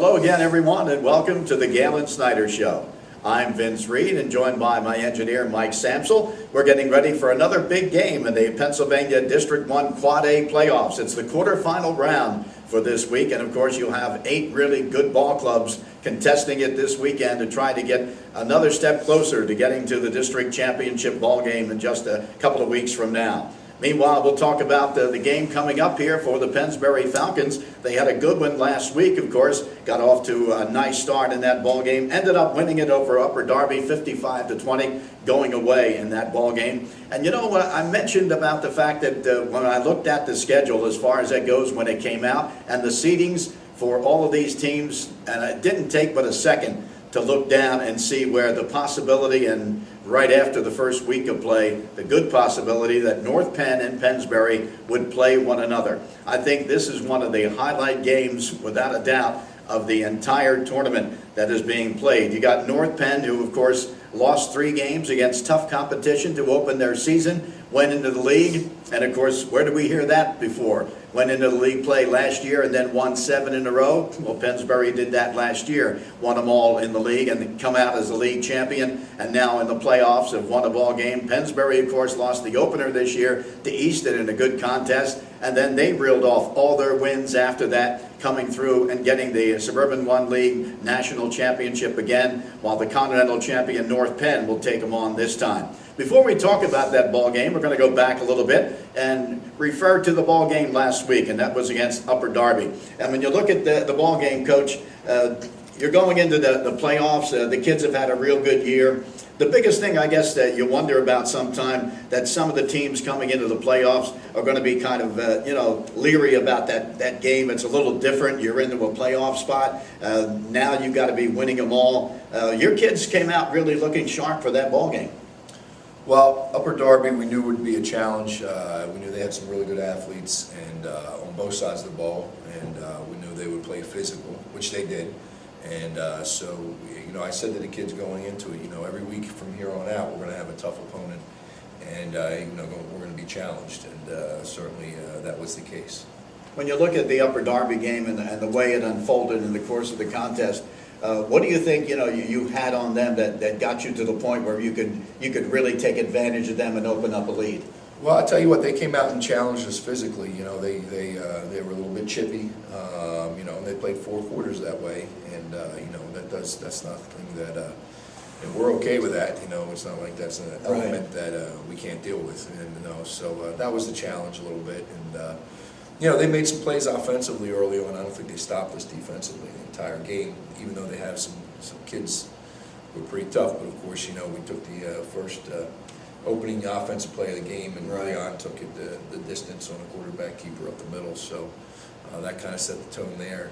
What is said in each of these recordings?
Hello again, everyone, and welcome to the Galen Snyder Show. I'm Vince Reed, and joined by my engineer, Mike Samsel. We're getting ready for another big game in the Pennsylvania District 1 Quad A playoffs. It's the quarterfinal round for this week, and of course you'll have 8 really good ball clubs contesting it this weekend to try to get another step closer to getting to the district championship ball game in just a couple of weeks from now. Meanwhile, we'll talk about the game coming up here for the Pennsbury Falcons. They had a good one last week, of course, got off to a nice start in that ball game, ended up winning it over Upper Darby 55-20, going away in that ball game. And you know what, I mentioned about the fact that when I looked at the schedule as far as that goes when it came out, and the seedings for all of these teams, and it didn't take but a second to look down and see where the possibility, and right after the first week of play, the good possibility that North Penn and Pennsbury would play one another. I think this is one of the highlight games, without a doubt, of the entire tournament that is being played. You got North Penn, who of course lost 3 games against tough competition to open their season, went into the league, and of course, where did we hear that before? Went into the league play last year and then won 7 in a row. Well, Pennsbury did that last year, won them all in the league and come out as the league champion, and now in the playoffs have won a ball game. Pennsbury, of course, lost the opener this year to Easton in a good contest, and then they reeled off all their wins after that, coming through and getting the Suburban 1 League National Championship again, while the Continental Champion North Penn will take them on this time. Before we talk about that ball game, we're going to go back a little bit and refer to the ball game last week, and that was against Upper Darby. And when you look at the ball game, Coach, you're going into the playoffs. The kids have had a real good year. The biggest thing, I guess, that you wonder about sometime, that some of the teams coming into the playoffs are going to be kind of, leery about that game. It's a little different. You're into a playoff spot. Now you've got to be winning them all. Your kids came out really looking sharp for that ball game. Well, Upper Darby we knew would be a challenge. We knew they had some really good athletes and on both sides of the ball, and we knew they would play physical, which they did. And so, I said to the kids going into it, every week from here on out, we're going to have a tough opponent, and we're going to be challenged, and certainly that was the case. When you look at the Upper Darby game and the way it unfolded in the course of the contest, what do you think you had on them that got you to the point where you could really take advantage of them and open up a lead? Well, I tell you what, they came out and challenged us physically. They were a little bit chippy. And they played 4 quarters that way, and that's nothing that and we're okay with that. It's not like that's an element that we can't deal with. And so that was the challenge a little bit. And they made some plays offensively early on. I don't think they stopped us defensively the entire game, even though they have some kids who were pretty tough. But of course, we took the first opening offensive play of the game, and Leon took it the distance on a quarterback keeper up the middle. So that kind of set the tone there.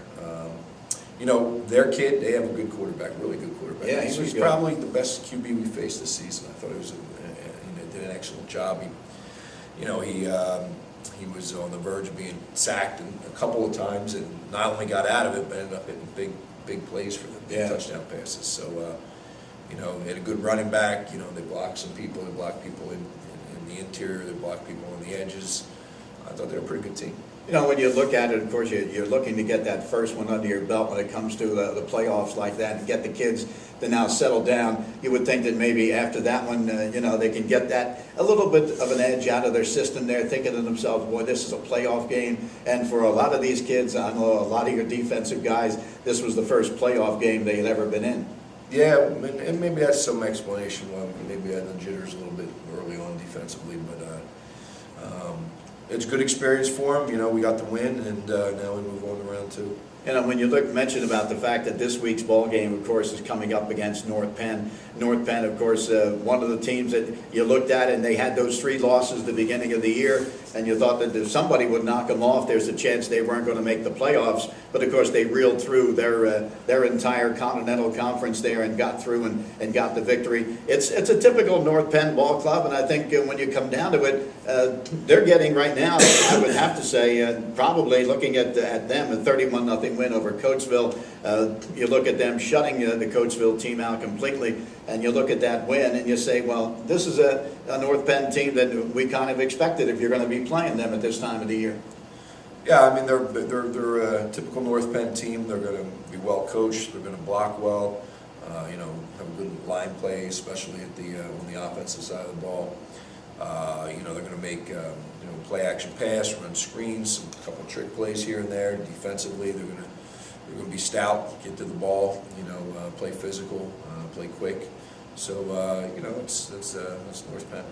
Their kid, they have a good quarterback, really good quarterback. Yeah, he's probably the best QB we faced this season. I thought he did an excellent job. He was on the verge of being sacked a couple of times, and not only got out of it, but ended up hitting big plays for them, big touchdown passes. So, they had a good running back. They blocked some people. They blocked people in the interior. They blocked people on the edges. I thought they were a pretty good team. When you look at it, of course, you're looking to get that first one under your belt when it comes to the playoffs like that, and get the kids to now settle down. You would think that maybe after that one, they can get that a little bit of an edge out of their system there, thinking to themselves, boy, this is a playoff game. And for a lot of these kids, I know a lot of your defensive guys, this was the first playoff game they had ever been in. Yeah, and maybe that's some explanation why maybe I had the jitters a little bit early on defensively, but it's a good experience for them. We got the win, and now we move on to round 2. When you mention about the fact that this week's ball game, of course, is coming up against North Penn. North Penn, of course, one of the teams that you looked at, and they had those 3 losses at the beginning of the year, and you thought that if somebody would knock them off, there's a chance they weren't going to make the playoffs. But of course, they reeled through their entire Continental Conference there and got through and got the victory. It's a typical North Penn ball club, and I think when you come down to it, they're getting right now, I would have to say, probably looking at them, a 31-0 win over Coatesville. You look at them shutting the Coatesville team out completely, and you look at that win and you say, well, this is a North Penn team that we kind of expected if you're going to be playing them at this time of the year. Yeah, I mean, they're a typical North Penn team. They're going to be well coached. They're going to block well. You know, have a good line play, especially at the on the offensive side of the ball. You know, they're going to make you know, play action pass, run screens, a couple of trick plays here and there. Defensively, they're going to be stout, get to the ball. You know, play physical, play quick. So you know, it's North Penn.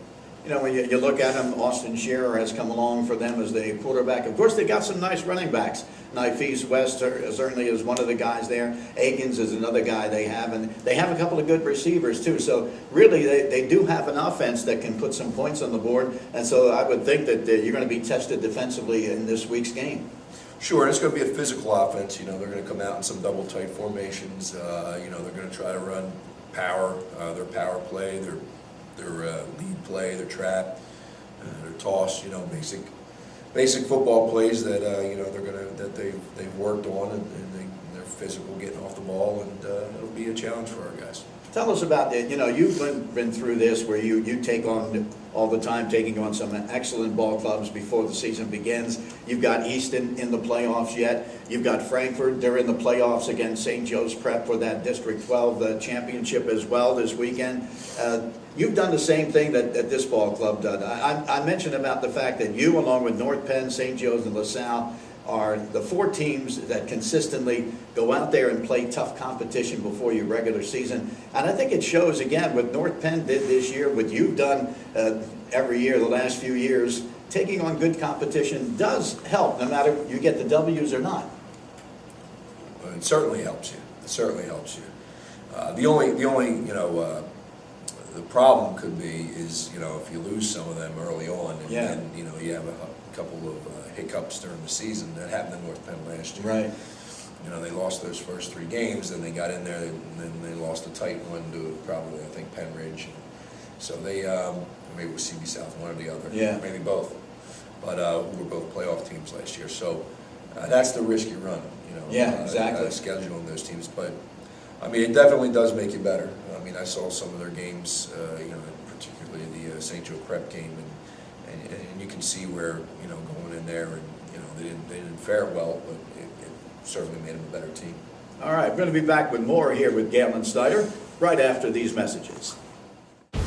You know, when you look at them, Austin Shearer has come along for them as the quarterback. Of course, they got some nice running backs. Nifis West certainly is one of the guys there. Akins is another guy they have, and they have a couple of good receivers too. So really, they do have an offense that can put some points on the board. And so I would think that you're going to be tested defensively in this week's game. Sure, it's going to be a physical offense. You know, they're going to come out in some double tight formations. You know, they're going to try to run power, their power play, their lead play, their trap, their toss. You know, basic football plays that you know that they've worked on, and they're physical, getting off the ball, and it'll be a challenge for our guys. Tell us about it. You know, you've been through this where you take on all the time, taking on some excellent ball clubs before the season begins. You've got Easton in the playoffs yet. You've got Frankfurt. They're in the playoffs against St. Joe's Prep for that District 12 championship as well this weekend. You've done the same thing that this ball club did. I mentioned about the fact that you, along with North Penn, St. Joe's, and LaSalle, are the 4 teams that consistently go out there and play tough competition before your regular season. And I think it shows, again, what North Penn did this year, what you've done every year, the last few years. Taking on good competition does help, no matter you get the W's or not. Well, it certainly helps you. It certainly helps you. The only you know, the problem could be is, you know, if you lose some of them early on, and then, you know, you have a couple of hiccups during the season. That happened in North Penn last year. Right. You know, they lost those first 3 games, then they got in there, and then they lost a tight one to probably, I think, Penn Ridge. So they, maybe it was CB South, one or the other. Yeah. Maybe both. But we were both playoff teams last year. So that's the risk you run, you know. Yeah, exactly. Scheduling those teams. But, I mean, it definitely does make you better. I mean, I saw some of their games, you know, particularly the St. Joe Prep game, and you can see where, you know, going in there, and, you know, they didn't fare well, but it certainly made them a better team. All right, we're going to be back with more here with Galen Snyder right after these messages.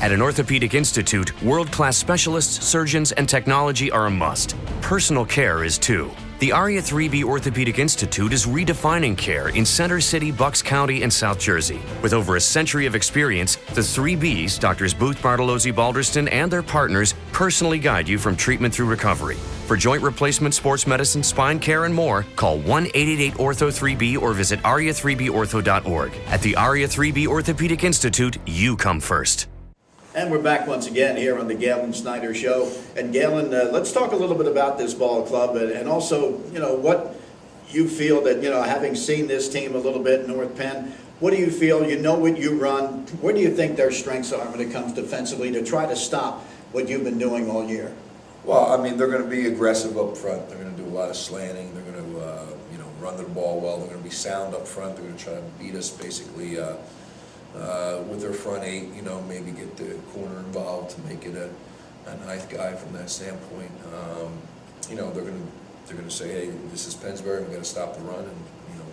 At an orthopedic institute, world-class specialists, surgeons, and technology are a must. Personal care is too. The ARIA 3B Orthopedic Institute is redefining care in Center City, Bucks County, and South Jersey. With over a century of experience, the 3Bs, Doctors Booth, Bartolozzi, Balderston, and their partners personally guide you from treatment through recovery. For joint replacement, sports medicine, spine care, and more, call 1-888-ORTHO-3B or visit aria3bortho.org. At the ARIA 3B Orthopedic Institute, you come first. And we're back once again here on the Galen Snyder Show. And Galen, let's talk a little bit about this ball club and also, you know, what you feel that, you know, having seen this team a little bit, North Penn, what do you feel, you know what you run, where do you think their strengths are when it comes defensively to try to stop what you've been doing all year? Well, I mean, they're going to be aggressive up front. They're going to do a lot of slanting. They're going to, you know, run the ball well. They're going to be sound up front. They're going to try to beat us basically with their front 8, you know, maybe get the corner involved to make it a ninth guy from that standpoint. You know, they're going to say, hey, this is Pennsbury. We've got to stop the run, and, you know,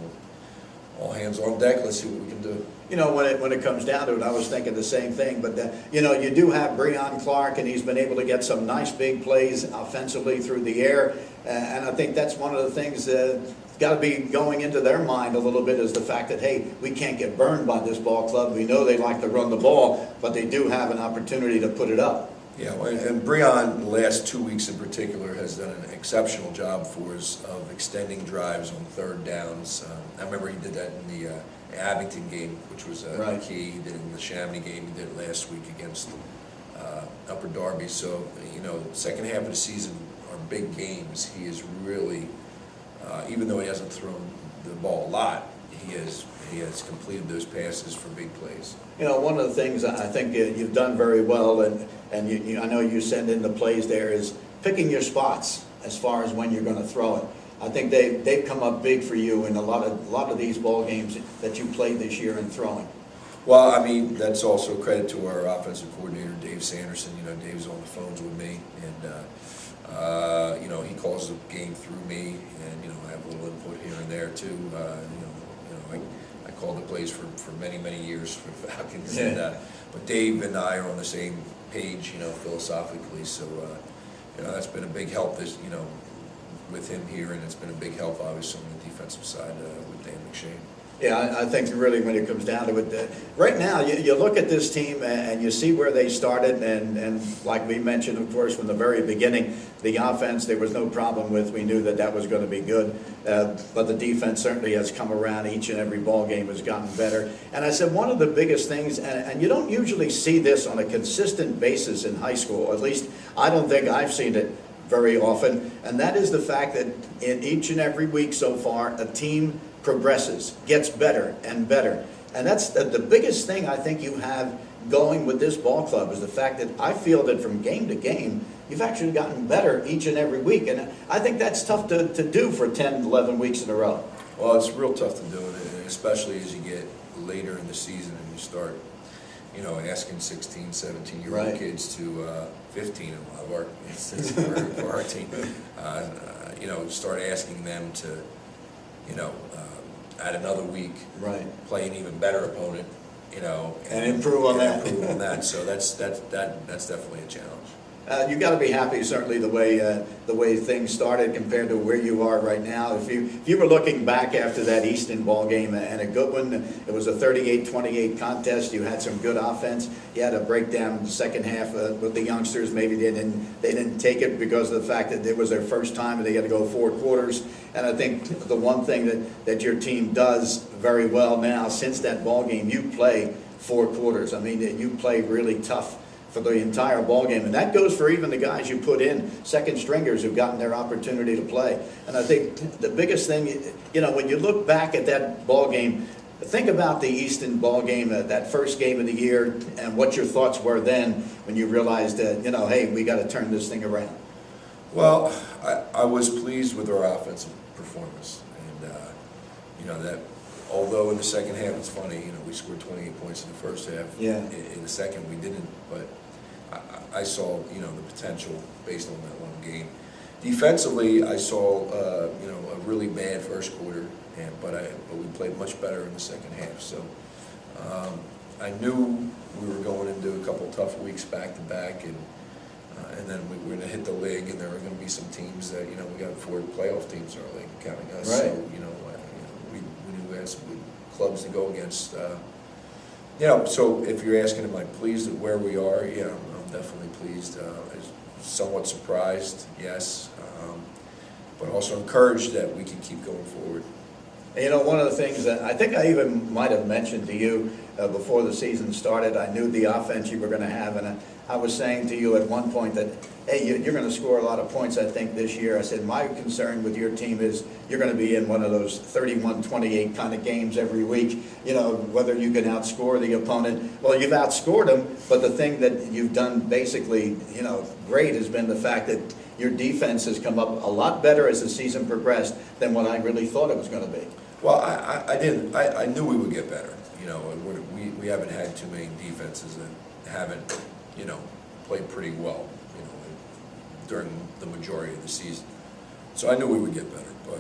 all hands on deck. Let's see what we can do. You know, when it comes down to it, I was thinking the same thing. But, you know, you do have Breon Clark, and he's been able to get some nice big plays offensively through the air. And I think that's one of the things that's got to be going into their mind a little bit, is the fact that, hey, we can't get burned by this ball club. We know they like to run the ball, but they do have an opportunity to put it up. Yeah, and Breon, the last 2 weeks in particular, has done an exceptional job for us of extending drives on third downs. I remember he did that in the Abington game, which was right. Key. He did it in the Chamonix game. He did it last week against Upper Darby. So, you know, second half of the season, our big games, he is really, even though he hasn't thrown the ball a lot, he has completed those passes for big plays. You know, one of the things I think you've done very well, and I know you send in the plays there, is picking your spots as far as when you're going to throw it. I think they've come up big for you in a lot of these ball games that you played this year in throwing. Well, I mean, that's also credit to our offensive coordinator, Dave Sanderson. You know, Dave's on the phones with me, and You know, he calls the game through me, and, you know, I have a little input here and there too. I called the plays for many, many years for the Falcons. Yeah. But Dave and I are on the same page, you know, philosophically. So, you know, that's been a big help you know, with him here, and it's been a big help, obviously, on the defensive side with Dan McShane. Yeah, I think really when it comes down to it, right now, you look at this team and you see where they started, and like we mentioned, of course, from the very beginning, the offense there was no problem with. We knew that was going to be good, but the defense certainly has come around. Each and every ball game has gotten better. And I said one of the biggest things, and you don't usually see this on a consistent basis in high school, at least I don't think I've seen it very often, and that is the fact that in each and every week so far, a team progresses, gets better and better. And that's the biggest thing I think you have going with this ball club, is the fact that I feel that from game to game, you've actually gotten better each and every week. And I think that's tough to do for 10, 11 weeks in a row. Well, it's real tough to do it, especially as you get later in the season and you start, you know, asking 16, 17-year-old Right. kids to 15 in a lot of our instances for our team, you know, start asking them to, you know, add another week, Right. play an even better opponent, you know, And improve on that. Improve on that. So that's definitely a challenge. You've got to be happy, certainly, the way things started compared to where you are right now. If you were looking back after that Easton ball game, and a good one, it was a 38-28 contest. You had some good offense. You had a breakdown in the second half with the youngsters. Maybe they didn't take it because of the fact that it was their first time and they had to go 4 quarters. And I think the one thing that your team does very well now, since that ball game, you play 4 quarters. I mean, you play really tough for the entire ball game, and that goes for even the guys you put in, second stringers who've gotten their opportunity to play. And I think the biggest thing, you know, when you look back at that ball game, think about the Easton ball game, that first game of the year, and what your thoughts were then when you realized that, you know, hey, we got to turn this thing around. Well, I was pleased with our offensive performance, and you know, that although in the second half, it's funny, you know, we scored 28 points in the first half. Yeah. In the second, we didn't, but I saw, you know, the potential based on that one game. Defensively, I saw, you know, a really bad first quarter, but we played much better in the second half. So I knew we were going into a couple tough weeks back to back, and then we were going to hit the league, and there were going to be some teams that, you know, we got 4 playoff teams in our league, counting us. Right. So, you know, we knew we had some good clubs to go against. You know, so if you're asking, am I pleased at where we are? Yeah, I'm definitely pleased. Somewhat surprised, yes, but also encouraged that we can keep going forward. You know, one of the things that I think I even might have mentioned to you before the season started, I knew the offense you were going to have, and I was saying to you at one point that, hey, you're going to score a lot of points, I think, this year. I said, my concern with your team is you're going to be in one of those 31-28 kind of games every week, you know, whether you can outscore the opponent. Well, you've outscored them, but the thing that you've done basically, you know, great has been the fact that your defense has come up a lot better as the season progressed than what I really thought it was going to be. Well, I knew we would get better. You know, we haven't had too many defenses that haven't, you know, played pretty well, you know, during the majority of the season. So I knew we would get better, but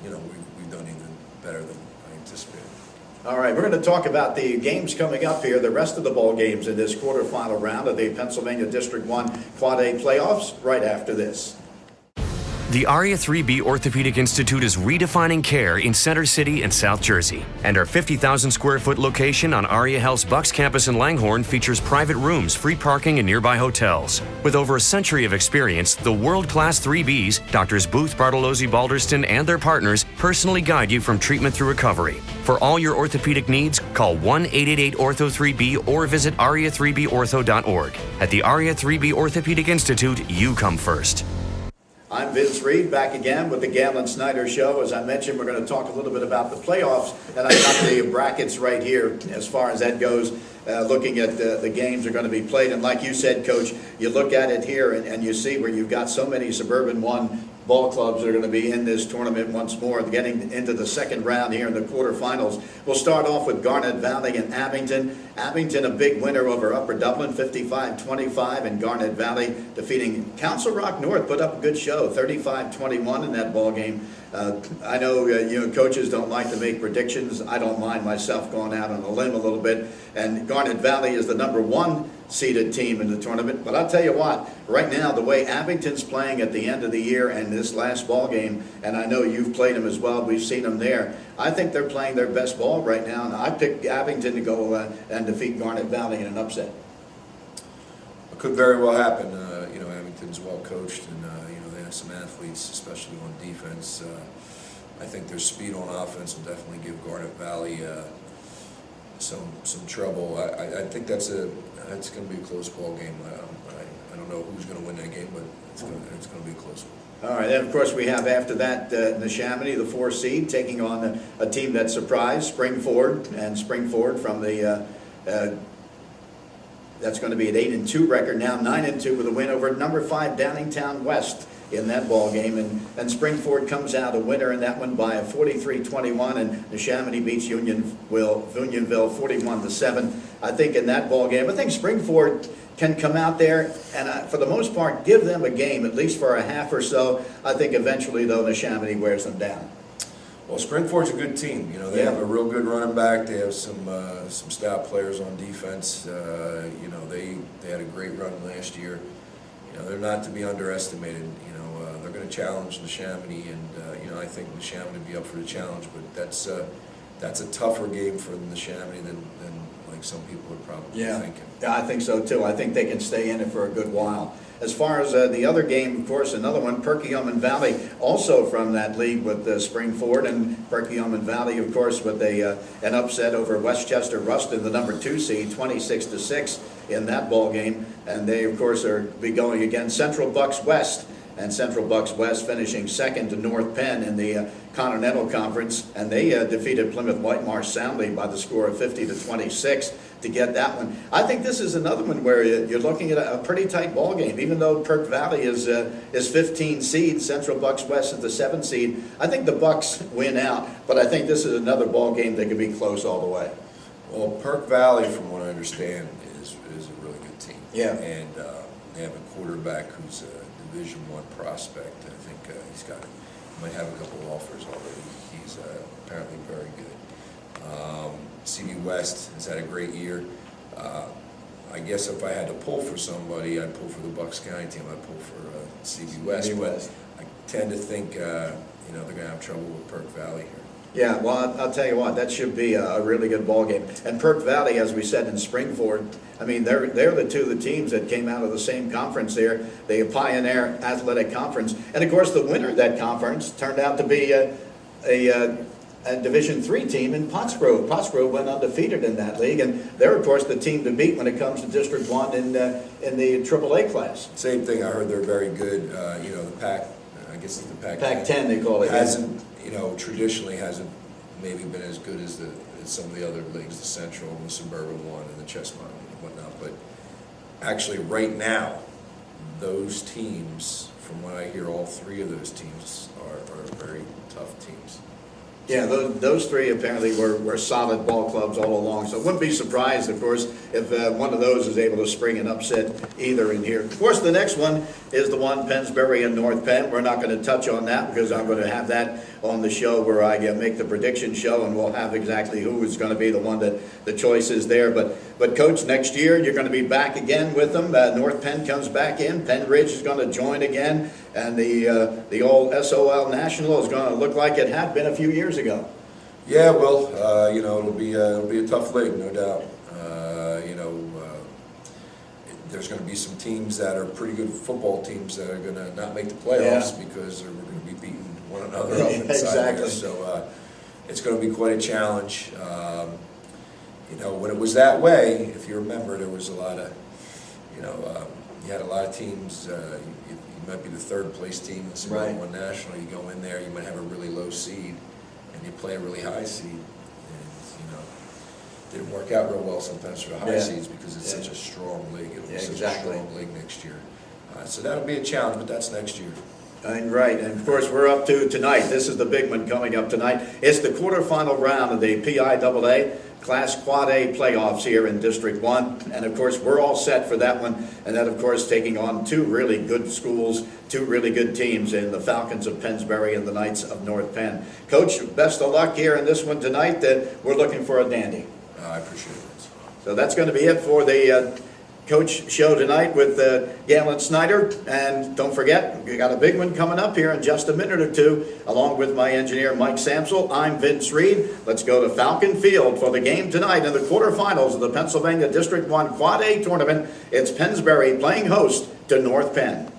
you know, we've done even better than I anticipated. All right, we're going to talk about the games coming up here, the rest of the ball games in this quarterfinal round of the Pennsylvania District 1 Quad A playoffs right after this. The ARIA 3B Orthopedic Institute is redefining care in Center City and South Jersey. And our 50,000 square foot location on ARIA Health's Bucks campus in Langhorne features private rooms, free parking, and nearby hotels. With over a century of experience, the world-class 3Bs, Doctors Booth, Bartolozzi, Balderston, and their partners personally guide you from treatment through recovery. For all your orthopedic needs, call 1-888-ORTHO-3B or visit aria3bortho.org. At the ARIA 3B Orthopedic Institute, you come first. I'm Vince Reed, back again with the Galen Snyder Show. As I mentioned, we're going to talk a little bit about the playoffs, and I got the brackets right here as far as that goes, looking at the games are going to be played. And like you said, Coach, you look at it here and you see where you've got so many Suburban 1 ball clubs that are going to be in this tournament once more, getting into the second round here in the quarterfinals. We'll start off with Garnet Valley and Abington. Abington, a big winner over Upper Dublin, 55-25, and Garnet Valley defeating Council Rock North, put up a good show, 35-21 in that ball game. I know coaches don't like to make predictions. I don't mind myself going out on a limb a little bit. And Garnet Valley is the #1 seeded team in the tournament. But I'll tell you what, right now, the way Abington's playing at the end of the year and this last ball game, and I know you've played them as well, we've seen them there, I think they're playing their best ball right now. And I picked Abington to go and defeat Garnet Valley in an upset. It could very well happen. Abington's well coached, and they have some athletes, especially on defense. I think their speed on offense will definitely give Garnet Valley some trouble. I think that's going to be a close ball game. I don't know who's going to win that game, but it's going to be a close one. All right, and of course we have after that Neshaminy, the 4 seed, taking on a team that surprised, Springford, and Springford from the that's going to be an 8-2 record now, 9-2 with a win over #5 Downingtown West in that ball game, and Springford comes out a winner in that one by a 43-21, and Neshaminy beats Unionville 41-7. I think in that ball game, I think Springford can come out there and for the most part give them a game, at least for a half or so. I think eventually though Neshaminy wears them down. Well, Springford's a good team. They have a real good running back. They have some stout players on defense. They had a great run last year. They're not to be underestimated. They're going to challenge Neshaminy, and I think Neshaminy will be up for the challenge. But that's a tougher game for Neshaminy than like some people are probably thinking. Yeah, I think so too. I think they can stay in it for a good while. As far as the other game, of course, another one, Perkiomen Valley, also from that league with Springford, and Perkiomen Valley, of course, with an upset over Westchester Ruston, the #2 seed, 26-6 in that ball game. And they, of course, are be going against Central Bucks West, and Central Bucks West finishing second to North Penn in the Continental Conference, and they defeated Plymouth Whitemarsh soundly by the score of 50-26 to get that one. I think this is another one where you're looking at a pretty tight ball game. Even though Perk Valley is 15 seed, Central Bucks West is the 7 seed. I think the Bucks win out, but I think this is another ball game that could be close all the way. Well, Perk Valley, from what I understand, is a really good team. Yeah. And they have a quarterback who's a Division I prospect. I think he might have a couple of offers already. He's apparently very good. CB West has had a great year. I guess if I had to pull for somebody, I'd pull for the Bucks County team. I'd pull for CB West. West. I tend to think they're going to have trouble with Perk Valley here. Yeah, well, I'll tell you what, that should be a really good ball game. And Perk Valley, as we said in Springford, I mean, they're the two of the teams that came out of the same conference there, the Pioneer Athletic Conference. And of course, the winner of that conference turned out to be a Division III team in Pottsgrove. Pottsgrove went undefeated in that league, and they're, of course, the team to beat when it comes to District 1 in the AAA class. Same thing, I heard they're very good. The Pac, I guess it's the Pac-10. Pac-10, they call it. Hasn't, traditionally hasn't maybe been as good as some of the other leagues, the Central and the Suburban one and the Chestnut and whatnot. But actually, right now, those teams, from what I hear, all 3 of those teams are very tough teams. Yeah, those 3 apparently were solid ball clubs all along. So I wouldn't be surprised, of course, if one of those is able to spring an upset either in here. Of course, the next one is the one, Pennsbury and North Penn. We're not going to touch on that because I'm going to have that on the show where I make the prediction show, and we'll have exactly who is going to be the one that the choice is there. But Coach, next year you're going to be back again with them. North Penn comes back in. Penn Ridge is going to join again, and the old SOL National is going to look like it had been a few years ago. Yeah, well, it'll be a tough league, no doubt. There's going to be some teams that are pretty good football teams that are going to not make the playoffs because we're going to be beating one another up inside Exactly. there. So it's going to be quite a challenge. When it was that way, if you remember, there was a lot of, you had a lot of teams. You might be the 3rd place team in the Suburban One National. You go in there, you might have a really low seed, and you play a really high seed. Didn't work out real well sometimes for the high seeds because it's such a strong league. It'll be such a strong league next year. So that'll be a challenge, but that's next year. And right, and of course, we're up to tonight. This is the big one coming up tonight. It's the quarterfinal round of the PIAA Class Quad A playoffs here in District 1. And of course, we're all set for that one. And that, of course, taking on two really good schools, two really good teams in the Falcons of Pennsbury and the Knights of North Penn. Coach, best of luck here in this one tonight. We're looking for a dandy. I appreciate it. So that's going to be it for the Coach show tonight with Galen Snyder. And don't forget, we got a big one coming up here in just a minute or two. Along with my engineer, Mike Samsel, I'm Vince Reed. Let's go to Falcon Field for the game tonight in the quarterfinals of the Pennsylvania District 1 Quad A tournament. It's Pennsbury playing host to North Penn.